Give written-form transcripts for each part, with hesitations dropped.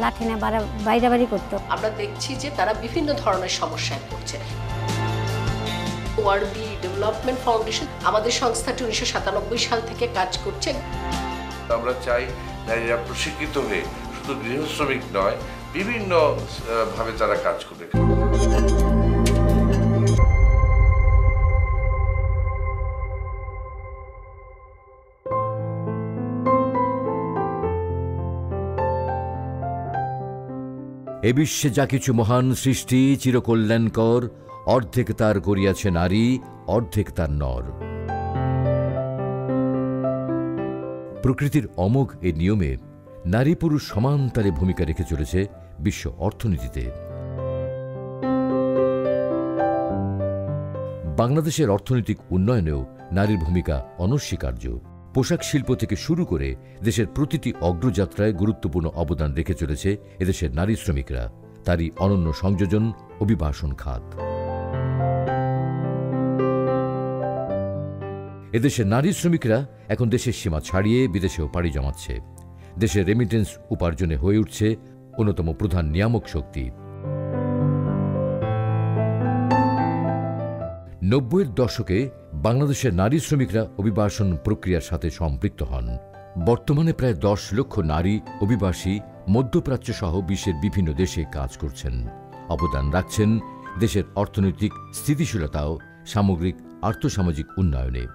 লাঠি নিয়ে বাইরে করতো। আমরা দেখছি যে তারা বিভিন্ন ধরনের সমস্যায় পড়ছে। ওয়ার্ডবি ডেভেলপমেন্ট ফাউন্ডেশন আমাদের সংস্থাটি 1997 সাল থেকে কাজ করছে। আমরা চাই নারীরা প্রশিক্ষিত হয়ে শুধু গৃহ শ্রমিক নয়, বিভিন্ন ভাবে তারা কাজ করবে। এ বিশ্বে যা কিছু মহান সৃষ্টি চিরকল্যাণকর, অর্ধেক তার করিয়াছে নারী, অর্ধেক তার নর। প্রকৃতির অমোঘ এই নিয়মে নারী পুরুষ সমানতারে ভূমিকা রেখে চলেছে বিশ্ব অর্থনীতিতে। বাংলাদেশের অর্থনৈতিক উন্নয়নেও নারীর ভূমিকা অনস্বীকার্য। পোশাক শিল্প থেকে শুরু করে দেশের প্রতিটি অগ্রযাত্রায় গুরুত্বপূর্ণ অবদান রেখে চলেছে এদেশের নারী শ্রমিকরা, তারই অনন্য সংযোজন অভিবাসন খাত। এদেশের নারী শ্রমিকরা এখন দেশের সীমা ছাড়িয়ে বিদেশেও পাড়ি জমাচ্ছে। দেশের রেমিটেন্স উপার্জনে হয়ে উঠছে অন্যতম প্রধান নিয়ামক শক্তি। 90-এর দশকে বাংলাদেশের নারী শ্রমিকরা অভিবাসন প্রক্রিয়ার সাথে সম্পৃক্ত হন। বর্তমানে প্রায় 10 লক্ষ নারী অভিবাসী মধ্যপ্রাচ্য সহ বিশ্বের বিভিন্ন দেশে কাজ করছেন, অবদান রাখছেন দেশের অর্থনৈতিক স্থিতিশীলতা ও সামগ্রিক আর্থসামাজিক উন্নয়নে।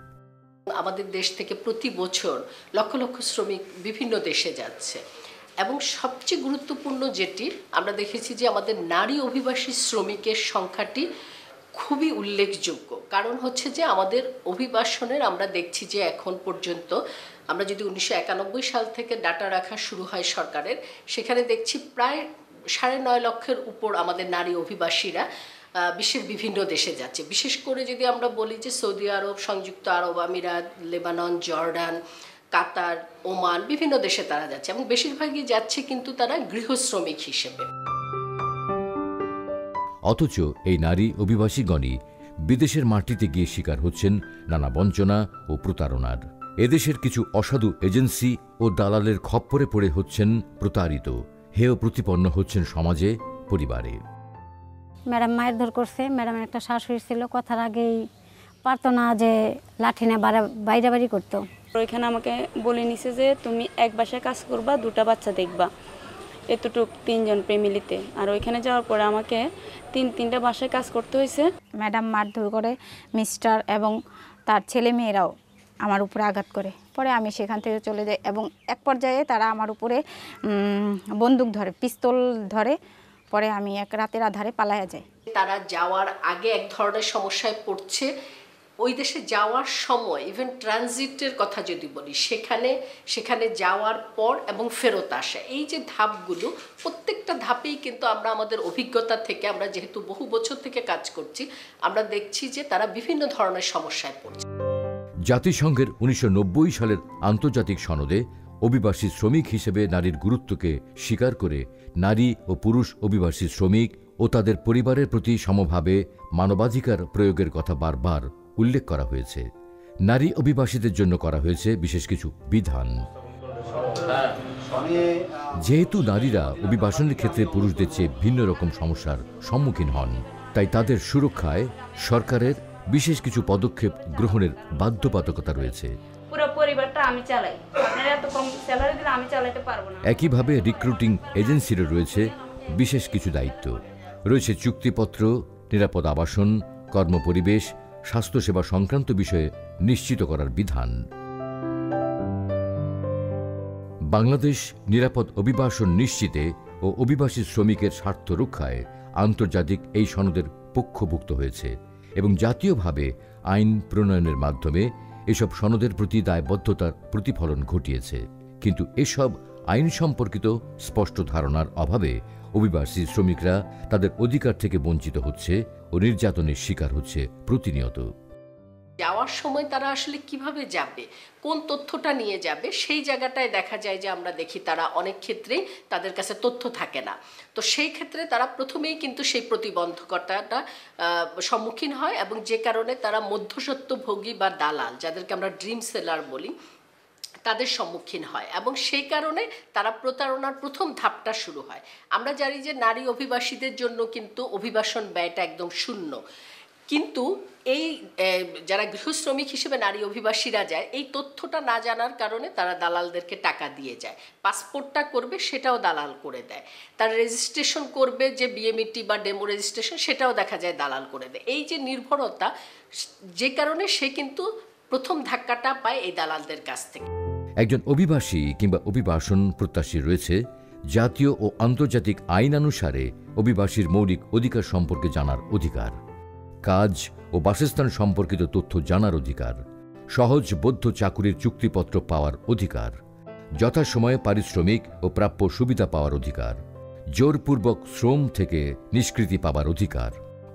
আমাদের দেশ থেকে প্রতি বছর লক্ষ লক্ষ শ্রমিক বিভিন্ন দেশে যাচ্ছে এবং সবচেয়ে গুরুত্বপূর্ণ যেটি আমরা দেখেছি যে আমাদের নারী অভিবাসী শ্রমিকের সংখ্যাটি খুবই উল্লেখযোগ্য। কারণ হচ্ছে যে আমাদের অভিবাসনের আমরা দেখছি যে এখন পর্যন্ত আমরা যদি 1991 সাল থেকে ডাটা রাখা শুরু হয় সরকারের, সেখানে দেখছি প্রায় 9.5 লক্ষের উপর আমাদের নারী অভিবাসীরা বিশ্বের বিভিন্ন দেশে যাচ্ছে। বিশেষ করে যদি আমরা বলি যে সৌদি আরব, সংযুক্ত আরব আমিরাত, লেবানন, জর্ডান, কাতার, ওমান, বিভিন্ন দেশে তারা যাচ্ছে এবং বেশিরভাগই যাচ্ছে কিন্তু তারা গৃহ শ্রমিক হিসেবে। অথচ এই নারী অভিবাসীগণই বিদেশের মাটিতে গিয়ে শিকার হচ্ছেন নানা বঞ্চনা ও প্রতারণার। এদেশের কিছু অসাধু এজেন্সি ও দালালের খপ্পরে পড়ে হচ্ছেন প্রতারিত, হেয় প্রতিপন্ন হচ্ছেন সমাজে, পরিবারে। ম্যাডাম মারধর করছে। ম্যাডামের একটা শাশুড়ি ছিল, কথার আগেই পারতো না যে লাঠি নিয়ে বাইরে করতো। ওইখানে আমাকে বলে নিছে যে তুমি এক বাসায় কাজ করবা, 2টা বাচ্চা দেখবা, এতটুক 3 জন ফ্যামিলিতে। আর ওইখানে যাওয়ার পরে আমাকে 3টা বাসায় কাজ করতে হয়েছে। ম্যাডাম মারধর করে, মিস্টার এবং তার ছেলে মেয়েরাও আমার উপরে আঘাত করে। পরে আমি সেখান থেকে চলে যাই এবং এক পর্যায়ে তারা আমার উপরে বন্দুক ধরে, পিস্তল ধরে। পরে আমি এক রাতের আধারে পালায়া যাই। তারা যাওয়ার আগে এক ধরনের সমস্যায় পড়ছে, ওই দেশে যাওয়ার সময় ইভেন ট্রানজিটের কথা যদি বলি, সেখানে যাওয়ার পর এবং ফেরত আসা, এই যে ধাপগুলো, প্রত্যেকটা ধাপেই কিন্তু আমরা আমাদের অভিজ্ঞতা থেকে, আমরা যেহেতু বহু বছর থেকে কাজ করছি, আমরা দেখছি যে তারা বিভিন্ন ধরনের সমস্যায় পড়ছে। জাতিসংঘের 1990 সালের আন্তর্জাতিক সনদে অভিবাসী শ্রমিক হিসেবে নারীর গুরুত্বকে স্বীকার করে নারী ও পুরুষ অভিবাসী শ্রমিক ও তাদের পরিবারের প্রতি সমভাবে মানবাধিকার প্রয়োগের কথা বারবার উল্লেখ করা হয়েছে। নারী অভিবাসীদের জন্য করা হয়েছে বিশেষ কিছু বিধান। যেহেতু নারীরা অভিবাসনের ক্ষেত্রে পুরুষদের চেয়ে ভিন্ন রকম সমস্যার সম্মুখীন হন, তাই তাদের সুরক্ষায় সরকারের বিশেষ কিছু পদক্ষেপ গ্রহণের বাধ্যবাধকতা রয়েছে। পুরো পরিবারটা আমি চালাই, আপনারা এত কম স্যালারি দিলে আমি চালাতে পারবো না। একইভাবে রিক্রুটিং এজেন্সিরও রয়েছে বিশেষ কিছু দায়িত্ব। রয়েছে চুক্তিপত্র, নিরাপদ আবাসন, কর্মপরিবেশ, স্বাস্থ্যসেবা সংক্রান্ত বিষয়ে নিশ্চিত করার বিধান। বাংলাদেশ নিরাপদ অভিবাসন নিশ্চিতে ও অভিবাসী শ্রমিকের স্বার্থ রক্ষায় আন্তর্জাতিক এই সনদের পক্ষভুক্ত হয়েছে এবং জাতীয়ভাবে আইন প্রণয়নের মাধ্যমে এসব সনদের প্রতি দায়বদ্ধতার প্রতিফলন ঘটিয়েছে। কিন্তু এসব আইন সম্পর্কিত স্পষ্ট ধারণার অভাবে অভিবাসী শ্রমিকরা তাদের অধিকার থেকে বঞ্চিত হচ্ছে ও নির্যাতনের শিকার হচ্ছে প্রতিনিয়ত। যাওয়ার সময় তারা আসলে কিভাবে যাবে, কোন তথ্যটা নিয়ে যাবে, সেই জায়গাটায় দেখা যায় যে আমরা দেখি তারা অনেক ক্ষেত্রেই তাদের কাছে তথ্য থাকে না। তো সেই ক্ষেত্রে তারা প্রথমেই কিন্তু সেই প্রতিবন্ধকতাটা সম্মুখীন হয় এবং যে কারণে তারা মধ্যস্বত্বভোগী বা দালাল, যাদেরকে আমরা ড্রিম সেলার বলি, তাদের সম্মুখীন হয় এবং সেই কারণে তারা প্রতারণার প্রথম ধাপটা শুরু হয়। আমরা জানি যে নারী অভিবাসীদের জন্য কিন্তু অভিবাসন ব্যয়টা একদম শূন্য, কিন্তু এই যারা গৃহশ্রমিক হিসেবে নারী অভিবাসীরা যায় এই তথ্যটা না জানার কারণে তারা দালালদেরকে টাকা দিয়ে যায়। পাসপোর্টটা করবে সেটাও দালাল করে দেয়, তার রেজিস্ট্রেশন করবে যে বিএমইটি বা ডেমো রেজিস্ট্রেশন সেটাও দেখা যায় দালাল করে দেয়। এই যে নির্ভরতা, যে কারণে সে কিন্তু প্রথম ধাক্কাটা পায় এই দালালদের কাছ থেকে। একজন অভিবাসী কিংবা অভিবাসন প্রত্যাশী রয়েছে জাতীয় ও আন্তর্জাতিক আইনানুসারে অভিবাসীর মৌলিক অধিকার সম্পর্কে জানার অধিকার, কাজ ও বাসস্থান সম্পর্কিত তথ্য জানার অধিকার, সহজবোধ্য চাকুরির চুক্তিপত্র পাওয়ার অধিকার, যথাসময়ে পারিশ্রমিক ও প্রাপ্য সুবিধা পাওয়ার অধিকার, জোরপূর্বক শ্রম থেকে নিষ্কৃতি পাবার অধিকার,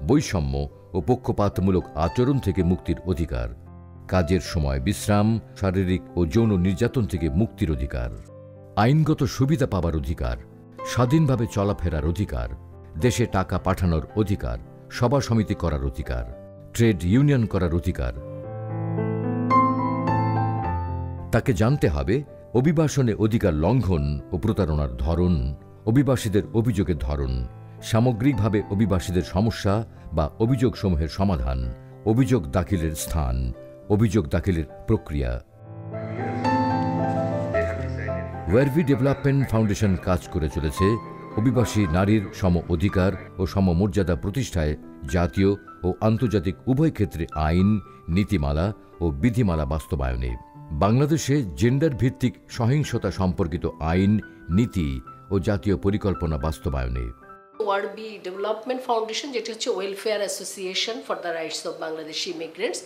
বৈষম্য ও পক্ষপাতমূলক আচরণ থেকে মুক্তির অধিকার, কাজের সময় বিশ্রাম, শারীরিক ও যৌন নির্যাতন থেকে মুক্তির অধিকার, আইনগত সুবিধা পাবার অধিকার, স্বাধীনভাবে চলাফেরার অধিকার, দেশে টাকা পাঠানোর অধিকার, সভা সমিতি করার অধিকার, ট্রেড ইউনিয়ন করার অধিকার। তাকে জানতে হবে অভিবাসনে অধিকার লঙ্ঘন ও প্রতারণার ধরন, অভিবাসীদের অভিযোগের ধরন, সামগ্রিকভাবে অভিবাসীদের সমস্যা বা অভিযোগসমূহের সমাধান, অভিযোগ দাখিলের স্থান, অভিযোগ দাখিলের প্রক্রিয়া। ওয়ারবি ডেভেলপমেন্ট ফাউন্ডেশন কাজ করে চলেছে অভিবাসী নারীর সম অধিকার ও সমমর্যাদা প্রতিষ্ঠায় জাতীয় ও আন্তর্জাতিক উভয় ক্ষেত্রে আইন, নীতিমালা ও বিধিমালা বাস্তবায়নে। বাংলাদেশে জেন্ডার ভিত্তিক সহিংসতা সম্পর্কিত আইন, নীতি ও জাতীয় পরিকল্পনা বাস্তবায়নে। ওয়ারবি ডেভেলপমেন্ট ফাউন্ডেশন, যেটি হচ্ছে welfare association for the rights of Bangladeshi immigrants,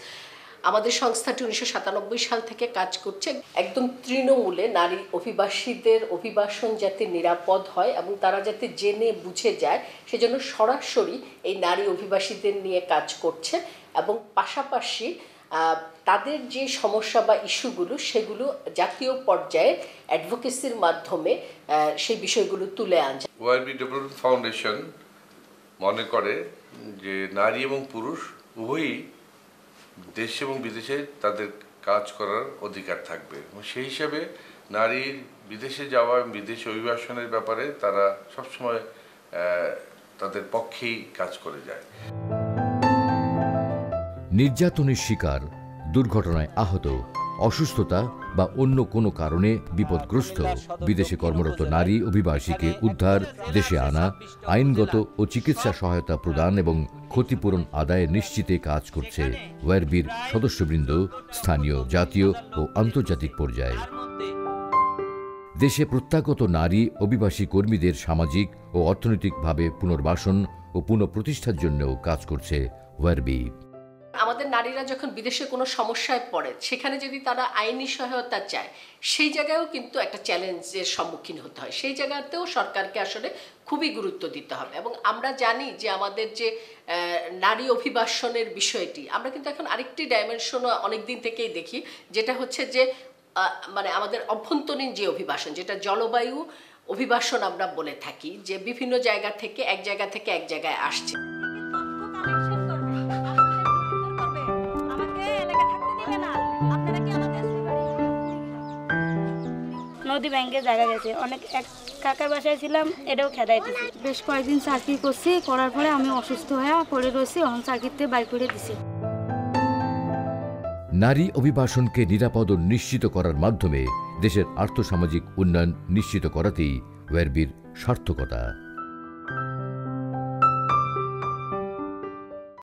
আমাদের সংস্থাটি 1997 সাল থেকে কাজ করছে একদম তৃণমূলে নারী অভিবাসীদের অভিবাসন যাতে নিরাপদ হয় এবং তারা যাতে জেনে বুঝে যায় সেজন্য সরাসরি এই নারী অভিবাসীদের নিয়ে কাজ করছে এবং পাশাপাশি তাদের যে সমস্যা বা ইস্যুগুলো সেগুলো জাতীয় পর্যায়ে অ্যাডভোকেসির মাধ্যমে সেই বিষয়গুলো তুলে আনছে। ওয়ারবি ডেভেলপমেন্ট ফাউন্ডেশন মনে করে যে নারী এবং পুরুষ উভয়ই দেশ এবং বিদেশে তাদের কাজ করার অধিকার থাকবে এবং সেই হিসাবে নারীর বিদেশে যাওয়া এবং বিদেশে অভিবাসনের ব্যাপারে তারা সবসময় তাদের পক্ষেই কাজ করে যায়। নির্যাতনের শিকার, দুর্ঘটনায় আহত, অসুস্থতা বা অন্য কোনো কারণে বিপদগ্রস্ত বিদেশে কর্মরত নারী অভিবাসীকে উদ্ধার, দেশে আনা, আইনগত ও চিকিৎসা সহায়তা প্রদান এবং ক্ষতিপূরণ আদায় নিশ্চিতে কাজ করছে ওয়ারবির সদস্যবৃন্দ স্থানীয়, জাতীয় ও আন্তর্জাতিক পর্যায়ে। দেশে প্রত্যাগত নারী অভিবাসী কর্মীদের সামাজিক ও অর্থনৈতিকভাবে পুনর্বাসন ও পুনঃপ্রতিষ্ঠার জন্যও কাজ করছে ওয়ারবি। আমাদের নারীরা যখন বিদেশে কোনো সমস্যায় পড়ে সেখানে যদি তারা আইনি সহায়তা চায় সেই জায়গায়ও কিন্তু একটা চ্যালেঞ্জের সম্মুখীন হতে হয়। সেই জায়গাতেও সরকারকে আসলে খুবই গুরুত্ব দিতে হবে এবং আমরা জানি যে আমাদের যে নারী অভিবাসনের বিষয়টি আমরা কিন্তু এখন আরেকটি ডাইমেনশনও অনেক দিন থেকেই দেখি, যেটা হচ্ছে যে মানে আমাদের অভ্যন্তরীণ যে অভিবাসন, যেটা জলবায়ু অভিবাসন আমরা বলে থাকি, যে বিভিন্ন জায়গা থেকে এক জায়গায় আসছে। নদী ব্যাংকে জায়গা গেছে, অনেক এক কাকার বাসায় ছিলাম, এটাও খেদাই দিছি। বেশ কয়েকদিন চাকরি করছি, করার পরে আমি অসুস্থ হয়ে পড়ে রয়েছি, এখন চাকরিতে বাইর করে দিছি। নারী অভিবাসনকে নিরাপদ ও নিশ্চিত করার মাধ্যমে দেশের আর্থসামাজিক উন্নয়ন নিশ্চিত করাতেই ওয়ারবির সার্থকতা।